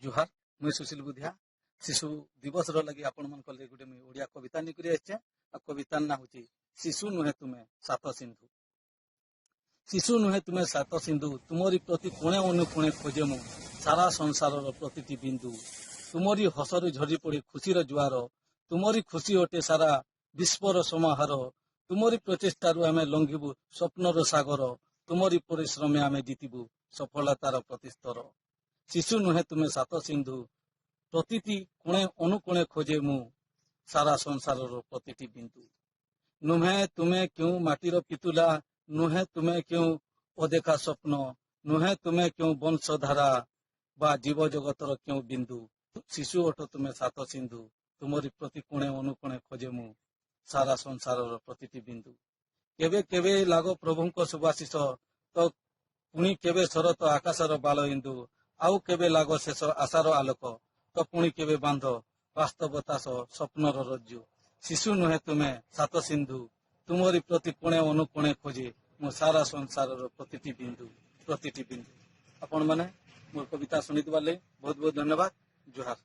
जुहार मुई सुशील बुधिया शिशु दिवस लगी आपण मन गोटे मुई ओडिया कविता निकरी आछे आ कविता ना होची शिशु नुहे तुमे सात सिंधु। शिशु नुहे तुमे सात सिंधु तुमरी प्रति कोणे अनुकोणे खोजे मु सारा संसार प्रतिटी बिंदु। तुमरी हसरू झरी पड़ी खुशीर जुआर तुमरी खुशी अटे सारा विश्वर समाहार। तुमरी प्रचेष्टारू आमे लंघिबु स्वप्नर सागर तुमरी परिश्रमे आमे जीतिबु सफलतार प्रतिस्तर। शिशु नुहे तुमे सात सिंधु प्रतिटी कोणे अनुकोणे खोजे मु सारा संसार प्रतिटी बिंदु। नुहे तुमे क्यों माटीर पितुला नुहे तुमे क्यों अदेखा स्वप्न नुहे तुमे क्यों वंशधारा बा जीव जगतर क्यों बिंदु। शिशु अट तुमे सात सिंधु तुमरी प्रति कोणे अनुकोणे खोजे मु सारा संसार प्रतिटी बिंदु। केवे केवे लागो प्रभुंको सुभाशिष तो पुणी केवे शरत आकाशर बाल इंदु आउ केवे लागो शेष आशार आलोक तो पुणी केवे बांध वास्तवता स्वप्नर रज्जु। शिशु नुहे तुमे सात सिंधु तुमरी प्रति कोणे अनुकोणे खोजे मो सारा संसार प्रतिटी बिंदु। आपण माने मोर कविता शुणी बहुत बहुत धन्यवाद। जुहार।